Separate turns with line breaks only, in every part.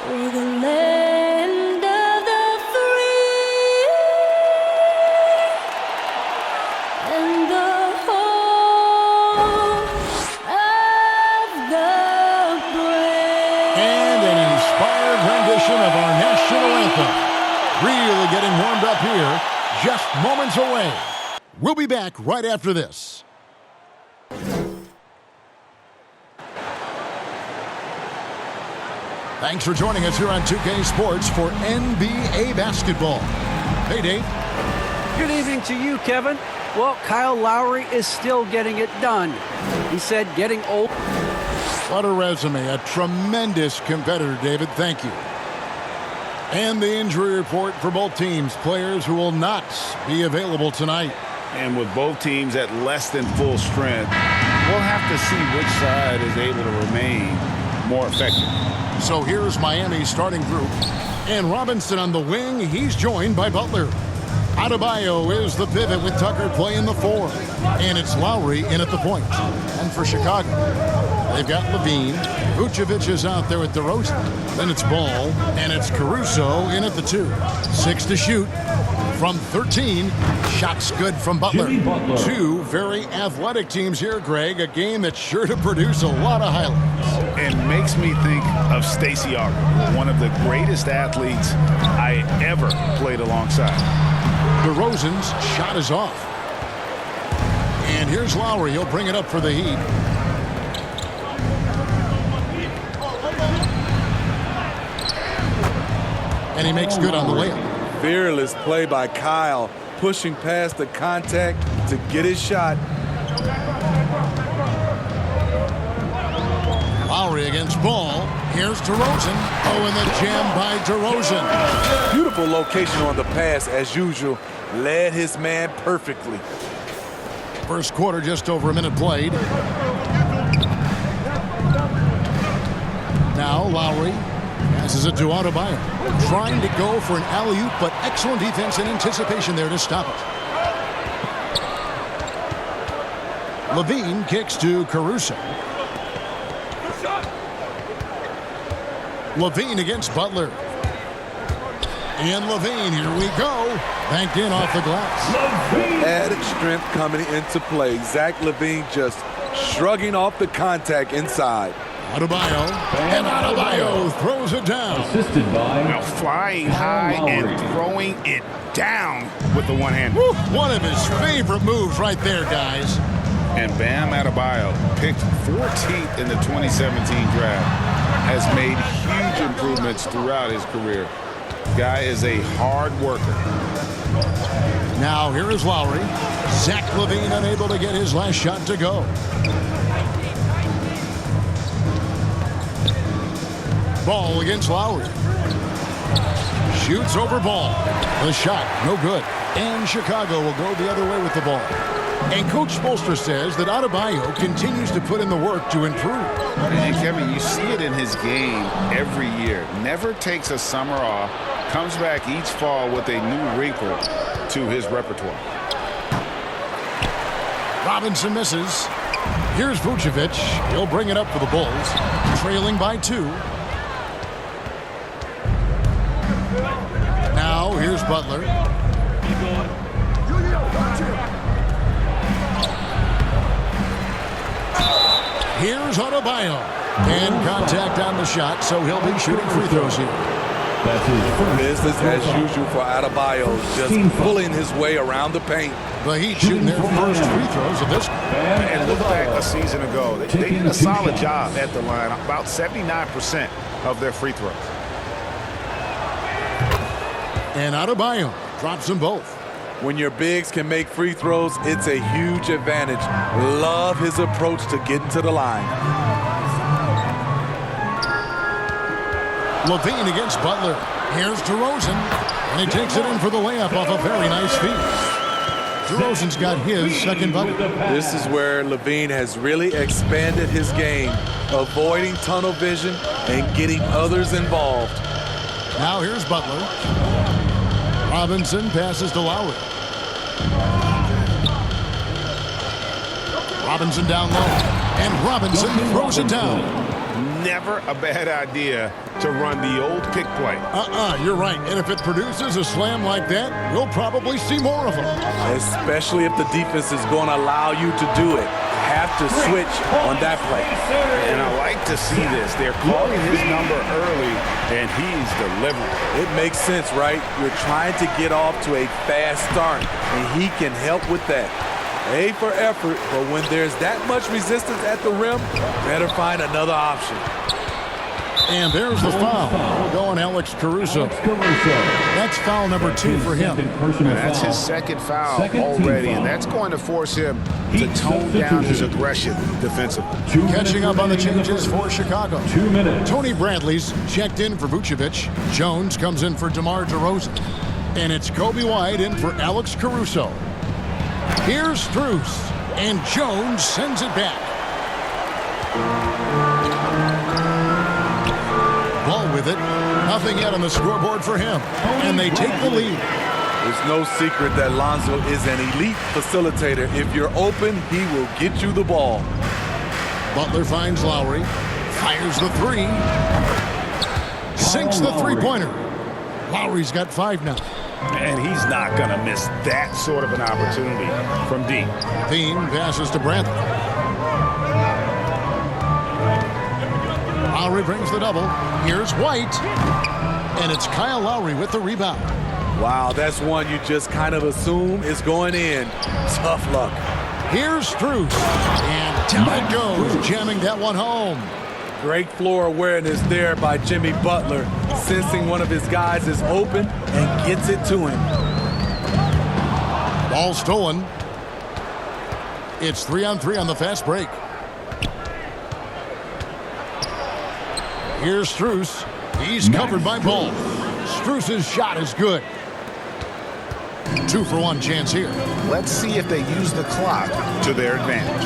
for the land of the free and the home of the brave.
And an inspired rendition of our national anthem. Really getting warmed up here, just moments away. We'll be back right after this. Thanks for joining us here on 2K Sports for NBA basketball. Hey, Dave.
Good evening to you, Kevin. Well, Kyle Lowry is still getting it done. He said getting old.
What a resume. A tremendous competitor, David. Thank you. And the injury report for both teams. Players who will not be available tonight.
And with both teams at less than full strength, we'll have to see which side is able to remain more effective.
So here's Miami's starting group. And Robinson on the wing. He's joined by Butler. Adebayo is the pivot with Tucker playing the 4. And it's Lowry in at the point. And for Chicago, they've got Levine. Vucevic is out there with DeRozan. Then it's Ball. And it's Caruso in at the 2. 6 to shoot. From 13, shots good from Butler. Two very athletic teams here, Greg. A game that's sure to produce a lot of highlights.
And makes me think of Stacey Augmon, one of the greatest athletes I ever played alongside.
DeRozan's shot is off. And here's Lowry. He'll bring it up for the Heat. And he makes good on the layup.
Fearless play by Kyle, pushing past the contact to get his shot.
Lowry against Ball. Here's DeRozan. Oh, and the jam by DeRozan.
Beautiful location on the pass, as usual. Led his man perfectly.
First quarter, just over a minute played. Now Lowry passes it to Adebayo. Trying to go for an alley-oop, but excellent defense and anticipation there to stop it. Levine kicks to Caruso. Levine against Butler. And Levine, here we go. Banked in off the glass.
Added strength coming into play. Zach Levine just shrugging off the contact inside.
Adebayo, and Adebayo throws it down.
Assisted by
Now flying high and throwing it down with the one-hand.
One of his favorite moves right there, guys.
And Bam Adebayo, picked 14th in the 2017 draft, has made huge improvements throughout his career. Guy is a hard worker.
Now here is Lowry. Zach LaVine unable to get his last shot to go. Ball against Lowry. Shoots over Ball. The shot, no good. And Chicago will go the other way with the ball. And Coach Spoelstra says that Adebayo continues to put in the work to improve.
And Kevin, you see it in his game every year. Never takes a summer off. Comes back each fall with a new wrinkle to his repertoire.
Robinson misses. Here's Vucevic. He'll bring it up for the Bulls. Trailing by 2. Now here's Butler. Here's Adebayo. And contact on the shot, so he'll be shooting free throws here.
Business as usual for Adebayo, just pulling his way around the paint.
The Heat shooting their first free throws of this.
And look back a season ago. They did a solid job at the line, about 79% of their free throws.
And Adebayo drops them both.
When your bigs can make free throws, it's a huge advantage. Love his approach to getting to the line.
LaVine against Butler. Here's DeRozan. And he takes it in for the layup off a very nice feed. DeRozan's got his second bucket.
This is where LaVine has really expanded his game, avoiding tunnel vision and getting others involved.
Now here's Butler. Robinson passes to Lowry. Robinson down low. And Robinson throws it down.
never a bad idea to run the old pick play.
You're right. And if it produces a slam like that, we'll probably see more of them.
Especially if the defense is going to allow you to do it. Have to switch on that play.
And I like to see this. They're calling his number early, and he's delivering.
It makes sense, right? You're trying to get off to a fast start, and he can help with that. A for effort, but when there's that much resistance at the rim, better find another option.
And there's the foul. We'll go on Alex Caruso. That's foul number 2 for him.
And that's his second foul already, and that's going to force him to tone down his aggression defensively.
Catching up on the changes for Chicago.
2 minutes.
Tony Bradley's checked in for Vucevic. Jones comes in for DeMar DeRozan. And it's Kobe White in for Alex Caruso. Here's Strus, and Jones sends it back. Ball with it. Nothing yet on the scoreboard for him. And they take the lead.
It's no secret that Lonzo is an elite facilitator. If you're open, he will get you the ball.
Butler finds Lowry. Fires the 3. Sinks the three-pointer. Lowry's got 5 now.
And he's not going to miss that sort of an opportunity from deep.
Thiem passes to Bradley. Lowry brings the double. Here's White. And it's Kyle Lowry with the rebound.
Wow, that's one you just kind of assume is going in. Tough luck.
Here's Strus. And down it goes, jamming that one home.
Great floor awareness there by Jimmy Butler, sensing one of his guys is open and gets it to him.
Ball stolen. It's 3-on-3 on the fast break. Here's Strus. He's covered by Ball. Strus's shot is good. 2-for-1 chance here.
Let's see if they use the clock to their advantage.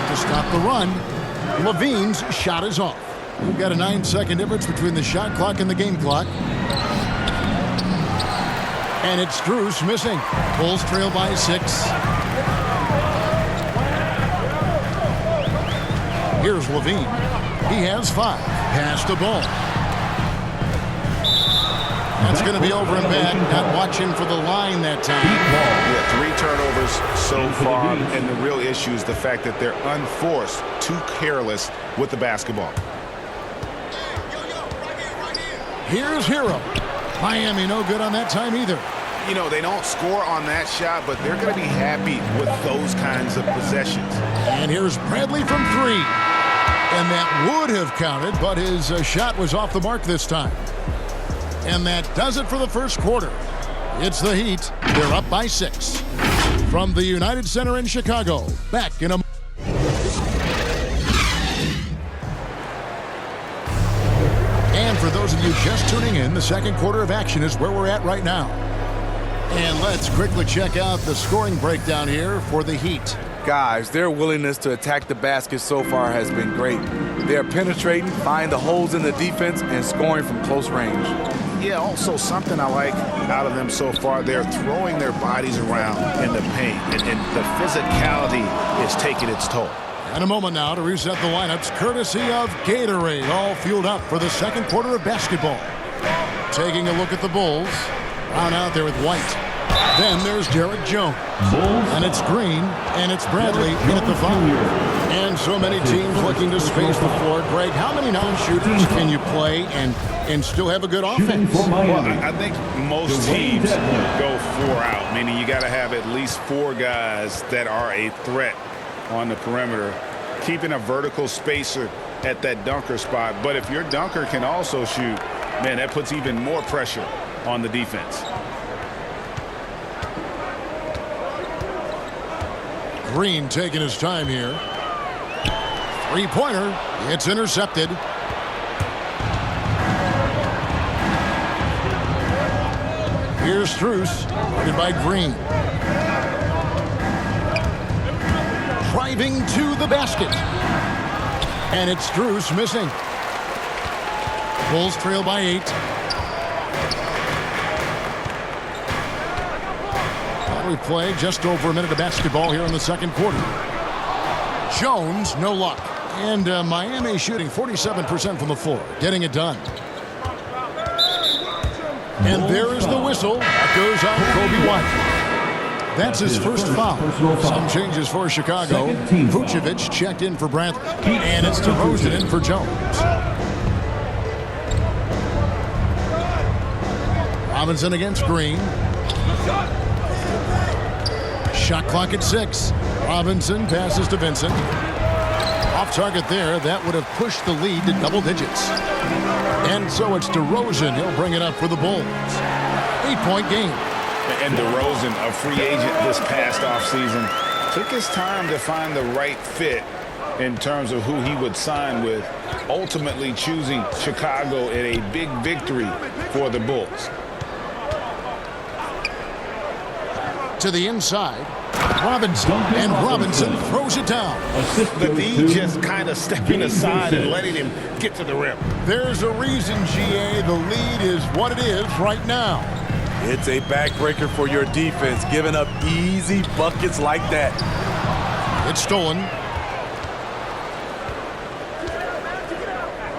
To stop the run, Levine's shot is off. We've got a 9-second difference between the shot clock and the game clock. And it's Strus missing. Bulls trail by 6. Here's Levine. He has 5. Pass the ball. That's going to be over and back. Not watching for the line that time.
Yeah, 3 turnovers so far, and the real issue is the fact that they're unforced, too careless with the basketball.
Here's Hero. Miami no good on that time either.
You know, they don't score on that shot, but they're going to be happy with those kinds of possessions.
And here's Bradley from 3. And that would have counted, but his shot was off the mark this time. And that does it for the first quarter. It's the Heat. They're up by 6. From the United Center in Chicago, back in a... And for those of you just tuning in, the second quarter of action is where we're at right now. And let's quickly check out the scoring breakdown here for the Heat.
Guys, their willingness to attack the basket so far has been great. They're penetrating, finding the holes in the defense, and scoring from close range.
Yeah, also something I like out of them so far, they're throwing their bodies around in the paint, and the physicality is taking its toll.
And a moment now to reset the lineups, courtesy of Gatorade, all fueled up for the second quarter of basketball. Taking a look at the Bulls. Brown out there with White. Then there's Derek Jones. And it's Green, and it's Bradley in at the 5. And so many teams looking to space the floor. Greg, how many non-shooters can you play and still have a good offense?
Well, I think most teams go 4 out, meaning you got to have at least 4 guys that are a threat on the perimeter, keeping a vertical spacer at that dunker spot. But if your dunker can also shoot, man, that puts even more pressure on the defense.
Green taking his time here. Three-pointer. It's intercepted. Here's Strus. Guarded by Green. Driving to the basket. And it's Strus missing. Bulls trail by 8. We play just over a minute of basketball here in the second quarter. Jones, no luck. And Miami shooting 47% from the floor, getting it done. And there is the whistle. That goes out Kobe White. That's his first foul. Some changes for Chicago. Vucevic checked in for Brantley. And it's DeRozan in for Jones. Robinson against Green. Shot clock at 6. Robinson passes to Vincent. Off target there. That would have pushed the lead to double digits. And so it's DeRozan. He'll bring it up for the Bulls. 8-point game.
And DeRozan, a free agent this past offseason, took his time to find the right fit in terms of who he would sign with, ultimately choosing Chicago in a big victory for the Bulls.
To the inside. Robinson, and Robinson throws it down.
The D just kind of stepping aside and letting him get to the rim.
There's a reason, GA, the lead is what it is right now.
It's a backbreaker for your defense, giving up easy buckets like that.
It's stolen.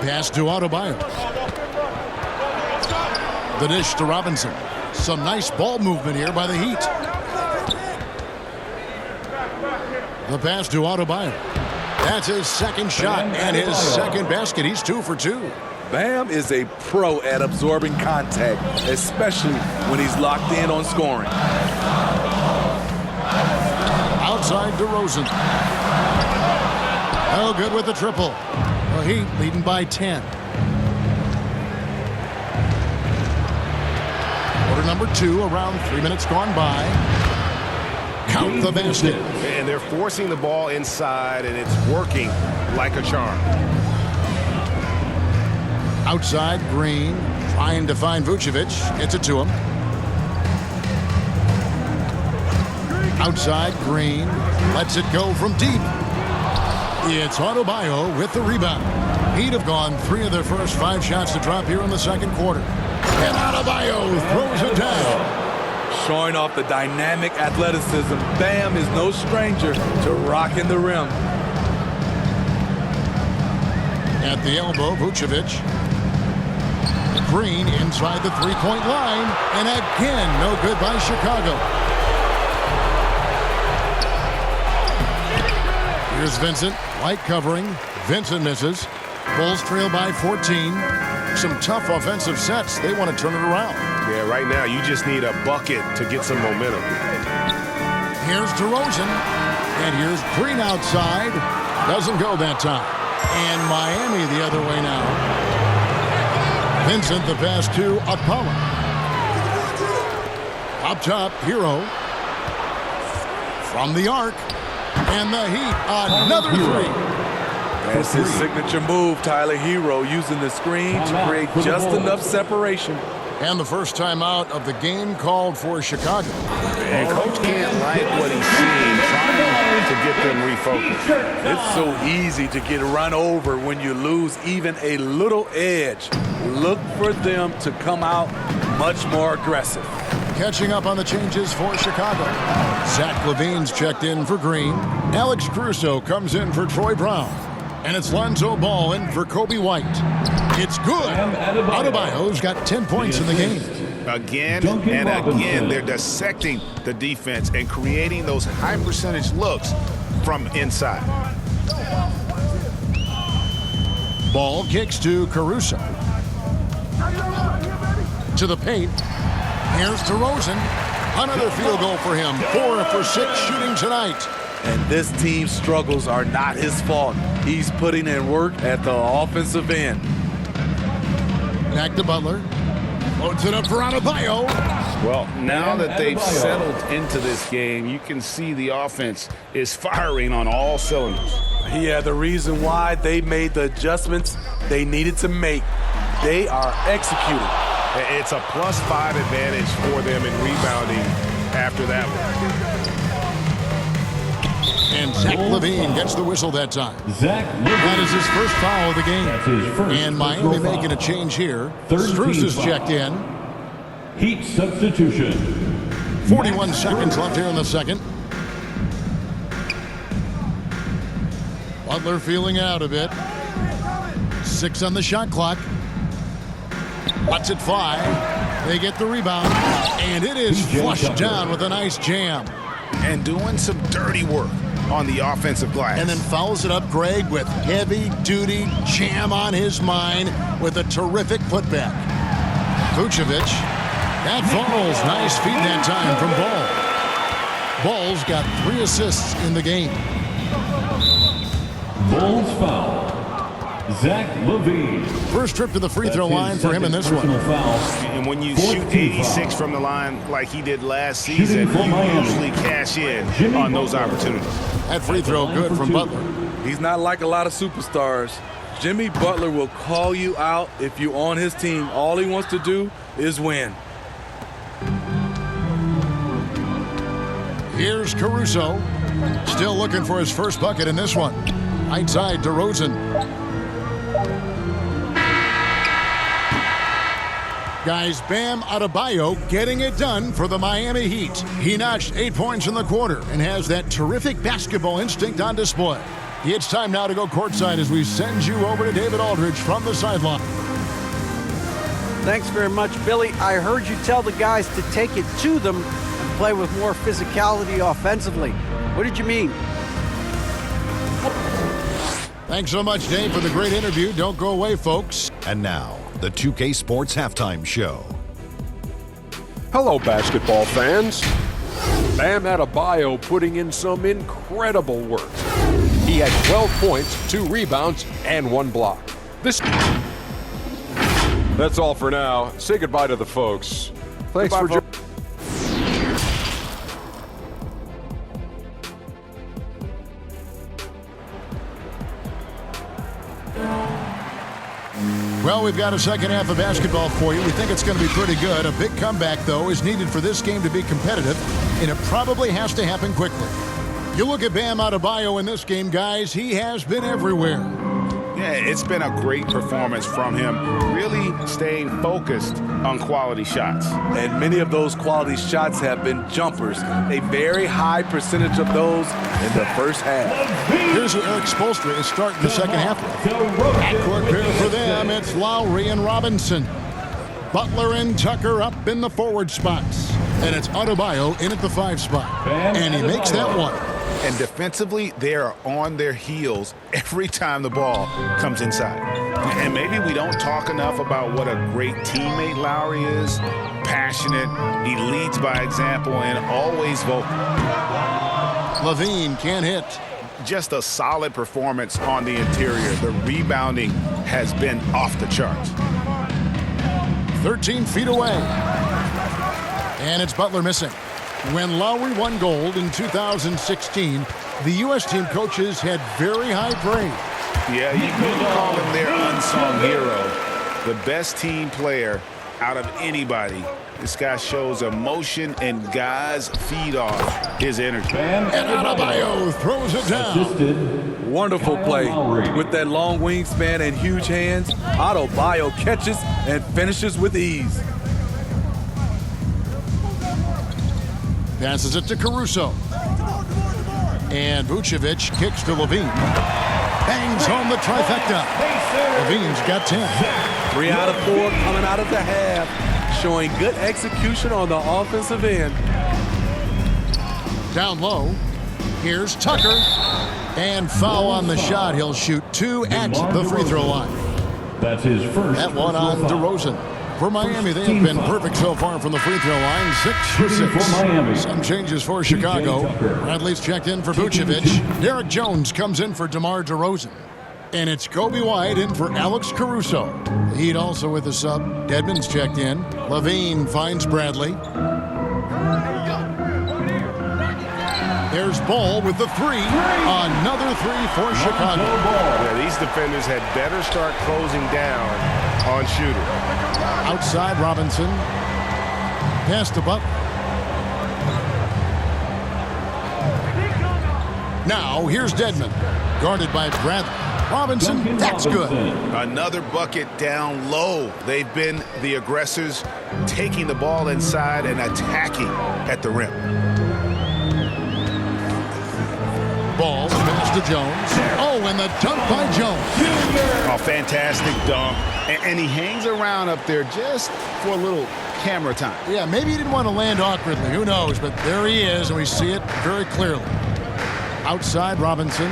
Pass to Adebayo. The dish to Robinson. Some nice ball movement here by the Heat. The pass to Adebayo. That's his second shot and his second basket. He's 2 for 2.
Bam is a pro at absorbing contact, especially when he's locked in on scoring.
Outside DeRozan. Oh, good with the triple. The Heat leading by 10. Quarter number 2, around 3 minutes gone by. Count the basket.
And they're forcing the ball inside, and it's working like a charm.
Outside, Green trying to find Vucevic. Gets it to him. Outside, Green lets it go from deep. It's Adebayo with the rebound. He'd have gone 3 of their first 5 shots to drop here in the second quarter. And Adebayo throws it down.
Showing off the dynamic athleticism, Bam is no stranger to rocking the rim.
At the elbow, Vucevic. Green inside the 3-point line. And again, no good by Chicago. Here's Vincent. White covering. Vincent misses. Bulls trail by 14. Some tough offensive sets. They want to turn it around.
Yeah, right now you just need a bucket to get some momentum.
Here's DeRozan. And here's Green outside. Doesn't go that time. And Miami the other way now. Vincent the pass to Apollo. Up top, Hero. From the arc. And the Heat, another 3.
That's his signature move, Tyler. Hero using the screen to create just enough separation.
And the first time out of the game called for Chicago.
And coach can't like what he's seeing, trying to get them refocused.
It's so easy to get run over when you lose even a little edge. Look for them to come out much more aggressive.
Catching up on the changes for Chicago. Zach LaVine's checked in for Green. Alex Caruso comes in for Troy Brown. And it's Lonzo Ball in for Kobe White. It's good. Adebayo's got 10 points in the game.
Again and again, they're dissecting the defense and creating those high percentage looks from inside.
Ball kicks to Caruso. To the paint. Here's DeRozan. Another field goal for him. 4 for 6 shooting tonight.
And this team's struggles are not his fault. He's putting in work at the offensive end.
Back to Butler. Loads it up for Adebayo.
Well, now that they've settled into this game, you can see the offense is firing on all cylinders.
Yeah, the reason why they made the adjustments they needed to make. They are executing.
It's a +5 advantage for them in rebounding after that one.
And Zach LaVine gets the whistle that time. That is his first foul of the game. And Miami making a change here. Strus is checked in.
Heat substitution.
41 seconds left here in the second. Butler feeling out a bit. 6 on the shot clock. Lets it fly. They get the rebound. And it is flushed down with a nice jam.
And doing some dirty work on the offensive glass.
And then fouls it up, Greg, with heavy-duty jam on his mind with a terrific putback. Vucevic. That falls. Nice feed that time from Ball. Ball's got 3 assists in the game.
Bulls foul. Zach LaVine.
First trip to the free throw line for him in this one.
Foul.
And when you shoot 86 from the line like he did last season, you usually cash in on those opportunities.
That free throw good from Butler.
He's not like a lot of superstars. Jimmy Butler will call you out if you're on his team. All he wants to do is win.
Here's Caruso. Still looking for his first bucket in this one. Right side, DeRozan. Guys, Bam Adebayo getting it done for the Miami Heat. He notched 8 points in the quarter and has that terrific basketball instinct on display. It's time now to go courtside as we send you over to David Aldridge from the sideline.
Thanks very much, Billy. I heard you tell the guys to take it to them and play with more physicality offensively. What did you mean?
Thanks so much, Dave, for the great interview. Don't go away, folks.
And now, the 2K Sports Halftime Show.
Hello, basketball fans. Bam Adebayo putting in some incredible work. He had 12 points, 2 rebounds, and 1 block. That's all for now. Say goodbye to the folks. Thanks for joining.
Well, we've got a second half of basketball for you. We think it's going to be pretty good. A big comeback, though, is needed for this game to be competitive, and it probably has to happen quickly. You look at Bam Adebayo in this game, guys, he has been everywhere.
Yeah, it's been a great performance from him, really staying focused on quality shots.
And many of those quality shots have been jumpers. A very high percentage of those in the first half.
Here's who Eric Spoelstra is starting the second half with. Backcourt pair for them, it's Lowry and Robinson. Butler and Tucker up in the forward spots. And it's Adebayo in at the 5 spot. And he makes that one.
And defensively, they are on their heels every time the ball comes inside. And maybe we don't talk enough about what a great teammate Lowry is. Passionate, he leads by example, and always vocal.
LaVine can't hit.
Just a solid performance on the interior. The rebounding has been off the charts.
13 feet away. And it's Butler missing. When Lowry won gold in 2016, the U.S. team coaches had very high praise.
Yeah, you could call him their unsung hero. The best team player out of anybody. This guy shows emotion, and guys feed off his energy.
And Adebayo throws it down.
Wonderful play. With that long wingspan and huge hands, Adebayo catches and finishes with ease.
Passes it to Caruso. And Vucevic kicks to LaVine. Bangs home the trifecta. LaVine's got 10.
3 out of 4 coming out of the half, showing good execution on the offensive end.
Down low. Here's Tucker. And foul on the shot. He'll shoot 2 at the free throw line.
That's his first.
That one on DeRozan. For Miami, they have been perfect so far from the free throw line. 6 for 6. Some changes for Chicago. Bradley's checked in for Vucevic. Derek Jones comes in for DeMar DeRozan. And it's Kobe White in for Alex Caruso. The Heat also with a sub. Dedmon's checked in. LaVine finds Bradley. There's Ball with the 3. Another 3 for Chicago.
Yeah, these defenders had better start closing down on shooter.
Outside Robinson. Pass to Butler. Now here's Dedmon. Guarded by Bradley. Robinson, that's good.
Another bucket down low. They've been the aggressors, taking the ball inside and attacking at the rim.
Ball pass to Jones. Oh, and the dunk by Jones.
Oh, fantastic dunk. And he hangs around up there just for a little camera time.
Yeah, maybe he didn't want to land awkwardly. Who knows? But there he is, and we see it very clearly. Outside, Robinson.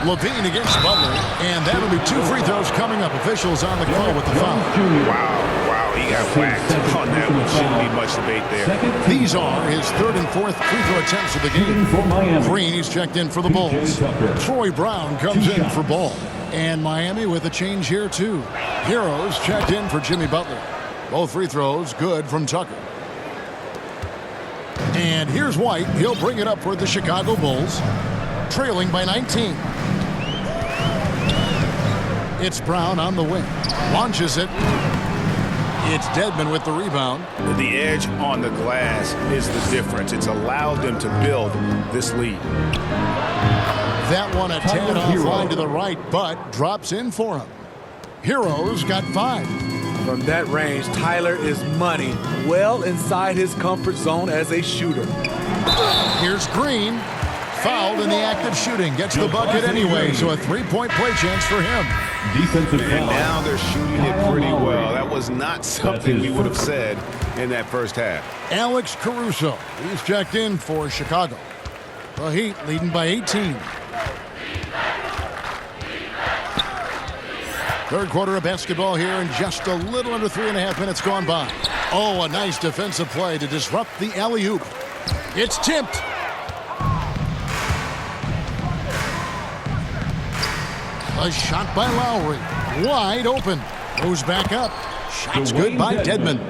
Levine against Butler, and that'll be 2 free throws coming up. Officials on the call with the foul.
Wow, he got whacked on that one. Shouldn't be much debate there.
These are his 3rd and 4th free throw attempts of the game. Green, he's checked in for the Bulls. Troy Brown comes in for Ball. And Miami with a change here, too. Heroes checked in for Jimmy Butler. Both free throws good from Tucker. And here's White. He'll bring it up for the Chicago Bulls, trailing by 19. It's Brown on the wing. Launches it. It's Dedmon with the rebound.
The edge on the glass is the difference. It's allowed them to build this lead.
That one a tad offline to the right, but drops in for him. Heroes got 5.
From that range, Tyler is money, well inside his comfort zone as a shooter.
Here's Green. Fouled in the act of shooting. Gets the bucket anyway, so a 3-point play chance for him.
Defensive
And
foul.
now they're shooting it pretty well. That was not something we would have said in that first half.
Alex Caruso. He's checked in for Chicago. The Heat leading by 18. Third quarter of basketball here, and just a little under 3.5 minutes gone by. Oh, a nice defensive play to disrupt the alley-oop. It's tipped. A shot by Lowry. Wide open. Goes back up. Shot's good by Dedmon.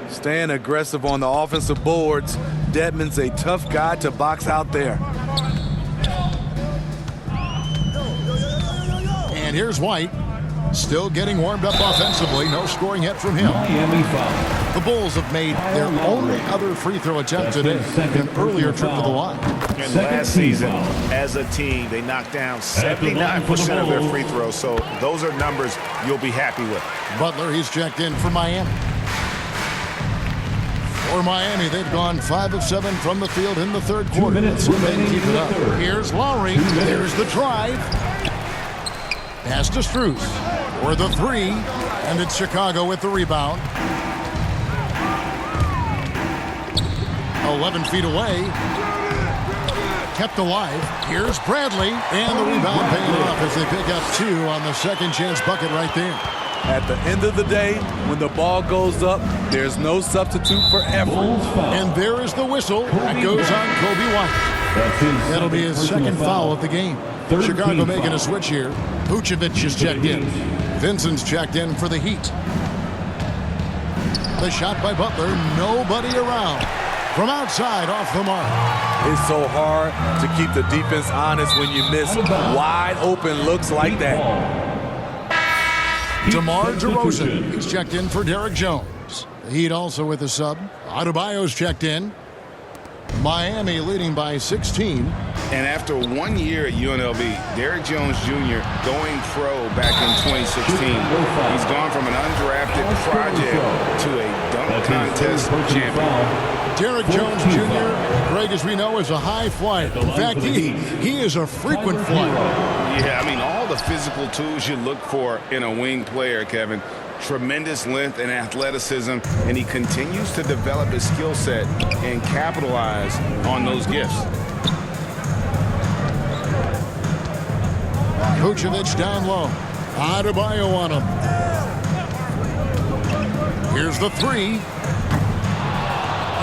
Staying aggressive on the offensive boards. Dedmon's a tough guy to box out there.
And here's White. Still getting warmed up offensively. No scoring yet from him.
Miami foul.
The Bulls have made their only other free throw attempt today. An earlier trip to the line.
And last season, as a team, they knocked down 79% of their free throws. So those are numbers you'll be happy with.
Butler, he's checked in for Miami. For Miami, they've gone 5 of 7 from the field in the third quarter.
minutes
Let's see if they can
remaining
keep it
in
up.
the third.
Here's Lowry. There's the drive. Pass to Strus for the 3. And it's Chicago with the rebound. 11 feet away. Kept alive. Here's Bradley. And the rebound paying off as they pick up 2 on the second chance bucket right there.
At the end of the day, when the ball goes up, there's no substitute for effort.
And there is the whistle. That goes on Kobe White. That'll be his second foul of the game. Chicago making a switch here. Vucevic is checked in. Vincent's checked in for the Heat. The shot by Butler. Nobody around. From outside, off the mark.
It's so hard to keep the defense honest when you miss wide open looks like that.
DeMar DeRozan. He's checked in for Derek Jones. The Heat also with a sub. Adebayo's checked in. Miami leading by 16.
And after 1 year at UNLV, Derek Jones Jr. going pro back in 2016. He's gone from an undrafted project to a dunk contest champion.
Derek Jones Jr., Greg, as we know, is a high flyer. In fact, he is a frequent flyer.
Yeah, I mean, all the physical tools you look for in a wing player, Kevin. Tremendous length and athleticism, and he continues to develop his skill set and capitalize on those gifts.
Vucevic down low. Adebayo on him. Here's the 3.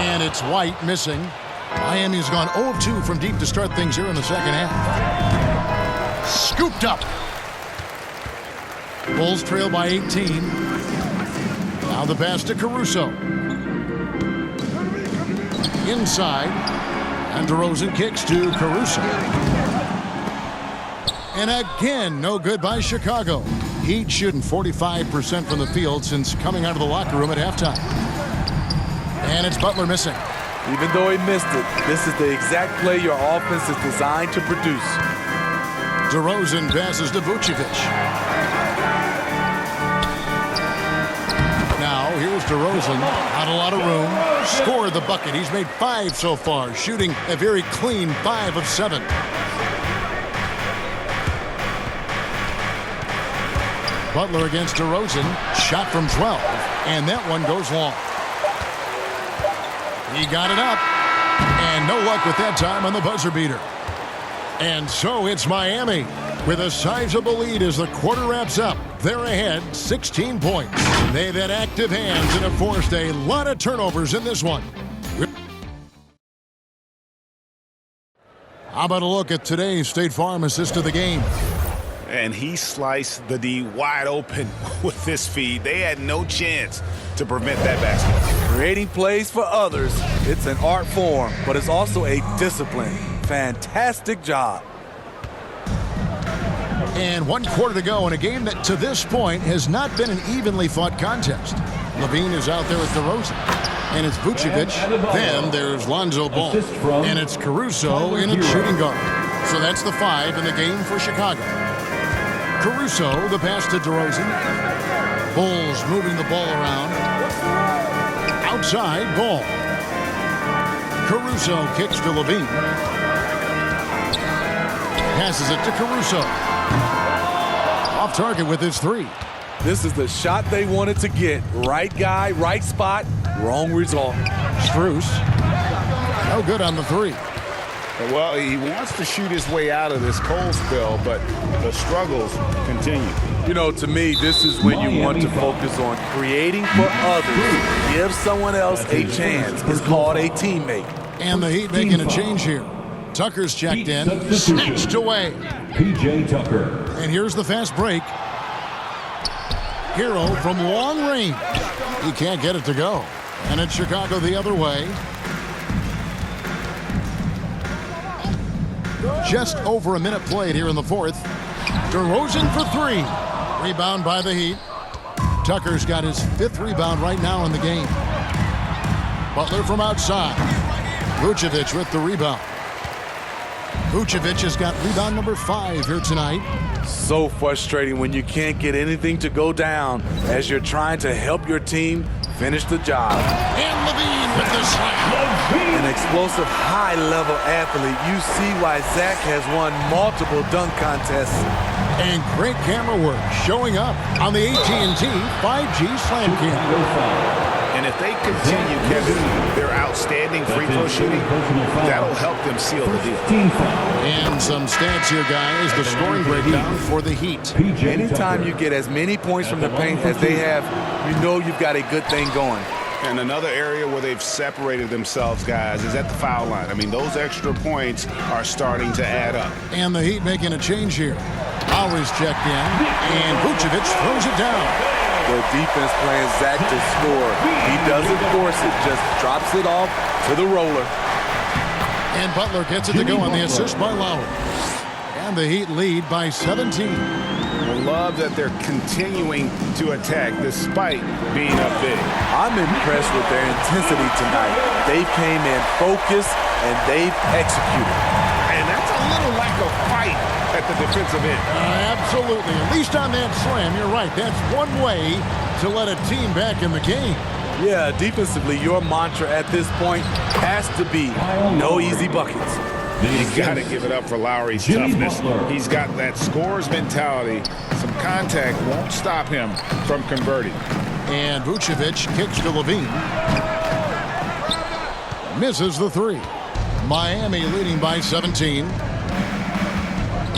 And it's White missing. Miami's gone 0 of 2 from deep to start things here in the second half. Scooped up. Bulls trail by 18. Now the pass to Caruso. Inside. And DeRozan kicks to Caruso. And again, no good by Chicago. Heat shooting 45% from the field since coming out of the locker room at halftime. And it's Butler missing.
Even though he missed it, this is the exact play your offense is designed to produce.
DeRozan passes to Vucevic. Now here's DeRozan. Not a lot of room. Scored the bucket. He's made 5 so far, shooting a very clean 5 of 7. Butler against DeRozan. Shot from 12. And that one goes long. He got it up. And no luck with that time on the buzzer beater. And so it's Miami with a sizable lead as the quarter wraps up. They're ahead 16 points. They've had active hands and have forced a lot of turnovers in this one. How about a look at today's State Farm assist of the game?
And he sliced the D wide open with this feed. They had no chance to prevent that basket.
Creating plays for others, it's an art form, but it's also a discipline. Fantastic job.
And 1 quarter to go in a game that to this point has not been an evenly fought contest. Levine is out there with DeRozan. And it's Vucevic. Then there's Lonzo Ball. And it's Caruso in a shooting guard. So that's the 5 in the game for Chicago. Caruso, the pass to DeRozan. Bulls moving the ball around. Outside, Ball. Caruso kicks to Levine. Passes it to Caruso. Off target with his 3.
This is the shot they wanted to get. Right guy, right spot, wrong result.
Strus. No good on the 3.
Well, he wants to shoot his way out of this cold spell, but the struggles continue.
You know, to me, this is when you want to focus on creating for others. Give someone else a chance. It's called a teammate.
And the Heat making a change here. Tucker's checked in. Snatched away.
P.J. Tucker.
And here's the fast break. Hero from long range. He can't get it to go. And it's Chicago the other way. Just over a minute played here in the 4th. DeRozan for 3. Rebound by the Heat. Tucker's got his 5th rebound right now in the game. Butler from outside. Vucevic with the rebound. Vucevic has got rebound number 5 here tonight.
So frustrating when you can't get anything to go down as you're trying to help your team finish the job.
And Levine with the slam.
An explosive, high-level athlete. You see why Zach has won multiple dunk contests.
And great camera work showing up on the AT&T 5G Slam Cam.
And if they continue, Kevin, their outstanding free throw shooting, that'll help them seal the deal.
And some stats here, guys. The scoring breakdown for the Heat.
Anytime you get as many points from the paint as they have, you know you've got a good thing going.
And another area where they've separated themselves, guys, is at the foul line. I mean, those extra points are starting to add up.
And the Heat making a change here. Lowry's checked in, and Vucevic throws it down.
The defense playing Zach to score. He doesn't force it, just drops it off to the roller.
And Butler gets it to go on the assist by Lowry. And the Heat lead by 17.
I love that they're continuing to attack despite being up big.
I'm impressed with their intensity tonight. They came in focused and they've executed.
And that's a little lack of fight at the defensive end.
Absolutely. At least on that slam, you're right. That's one way to let a team back in the game.
Yeah, defensively, your mantra at this point has to be no easy buckets.
You got to give it up for Lowry's toughness. He's got that scorer's mentality. Some contact won't stop him from converting.
And Vucevic kicks to Levine. Misses the 3. Miami leading by 17.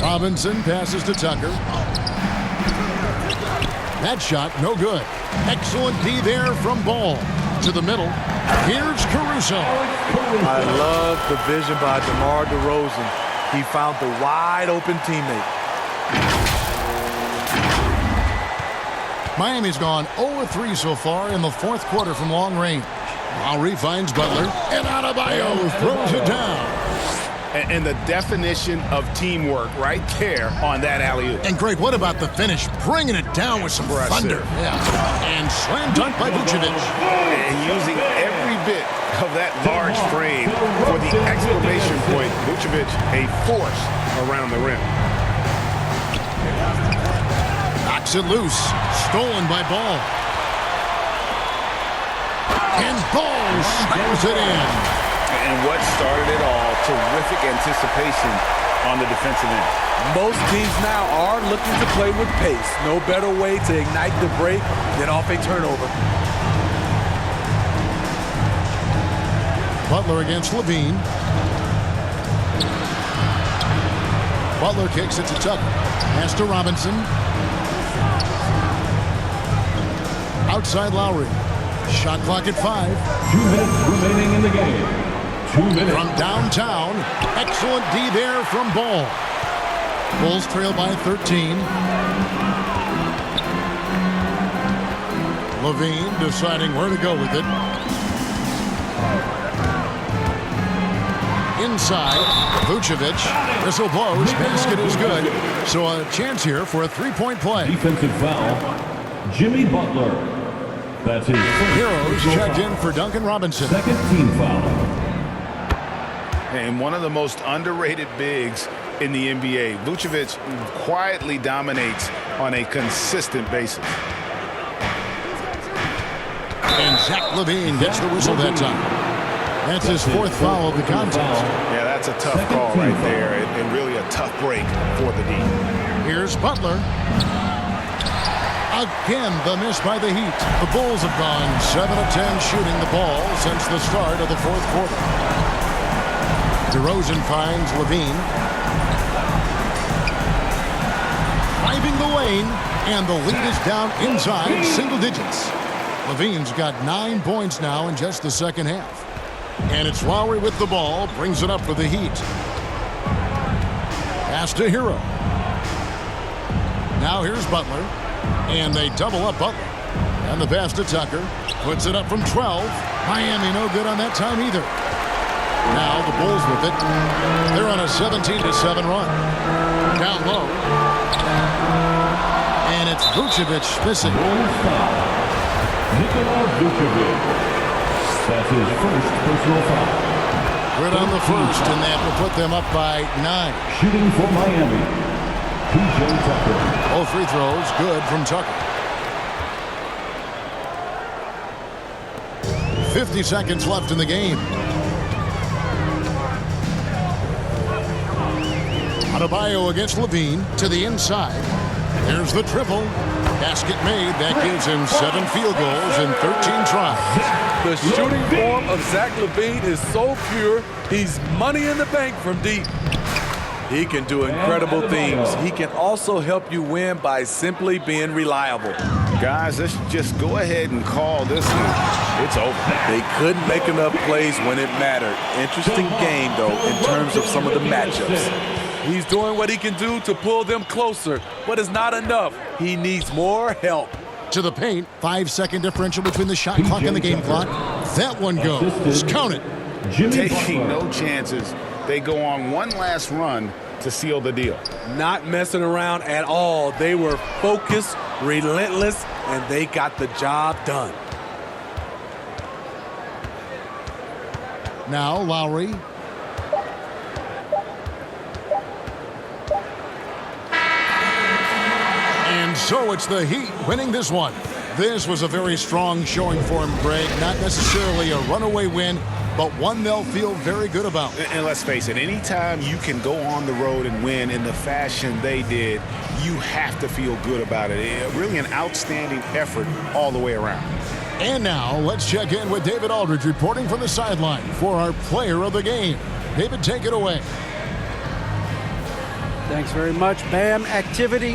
Robinson passes to Tucker. That shot, no good. Excellent D there from Ball. To the middle. Here's Caruso.
I love the vision by DeMar DeRozan. He found the wide open teammate.
Miami's gone 0-3 so far in the 4th quarter from long range. Lowry finds Butler. And Adebayo throws it down.
And the definition of teamwork right there on that alley-oop.
And Greg, what about the finish? Bringing it down with some thunder. Yeah. And slam dunk by Vucevic.
And using every bit of that large frame for the exclamation point. Vucevic, a force around the rim.
Knocks it loose. Stolen by Ball. And Ball slams it in.
And what started it all, terrific anticipation on the defensive end.
Most teams now are looking to play with pace. No better way to ignite the break than off a turnover.
Butler against Levine. Butler kicks it to Tucker. Pass to Robinson. Outside Lowry. Shot clock at 5.
2 minutes remaining in the game. 2 minutes.
From downtown. Excellent D there from Ball. Bulls trail by 13. Levine deciding where to go with it. Inside, Vucevic. Whistle blows. Basket is good. So a chance here for a three-point play.
Defensive foul. Jimmy Butler. That's his first.
Heroes checked in for Duncan Robinson.
Second team foul.
And one of the most underrated bigs in the NBA. Vucevic quietly dominates on a consistent basis.
And Zach Levine gets the whistle that time. That's his fourth foul of the contest.
Yeah, that's a tough call right there, and really a tough break for the D.
Here's Butler. Again, the miss by the Heat. The Bulls have gone 7 of 10 shooting the ball since the start of the fourth quarter. DeRozan finds Levine. Driving the lane, and the lead is down inside single digits. Levine's got 9 points now in just the second half. And it's Lowry with the ball, brings it up for the Heat. Pass to Hero. Now here's Butler. And they double up Butler. And the pass to Tucker. Puts it up from 12. Miami no good on that time either. Now the Bulls with it. They're on a 17-7 run. Down low. And it's Vucevic missing.
Nikola Vucevic. That's his first personal foul.
Good on the first, and that will put them up by 9.
Shooting for Miami, PJ Tucker.
Both free throws good from Tucker. 50 seconds left in the game. Adebayo against Levine to the inside. There's the triple. Basket made. That gives him 7 field goals in 13 tries.
The shooting form of Zach Levine is so pure, he's money in the bank from deep. He can do incredible things. He can also help you win by simply being reliable.
Guys, let's just go ahead and call this one. It's over.
They couldn't make enough plays when it mattered. Interesting game, though, in terms of some of the matchups. He's doing what he can do to pull them closer, but it's not enough. He needs more help.
To the paint, 5-second differential between the shot clock and the game clock. That one goes. Count it.
Taking no chances. They go on one last run to seal the deal.
Not messing around at all. They were focused, relentless, and they got the job done.
Now Lowry. And so it's the Heat winning this one. This was a very strong showing for him, Greg. Not necessarily a runaway win, but one they'll feel very good about.
And let's face it, anytime you can go on the road and win in the fashion they did, you have to feel good about it. Really an outstanding effort all the way around.
And now let's check in with David Aldridge reporting from the sideline for our player of the game. David, take it away.
Thanks very much, Bam. Activity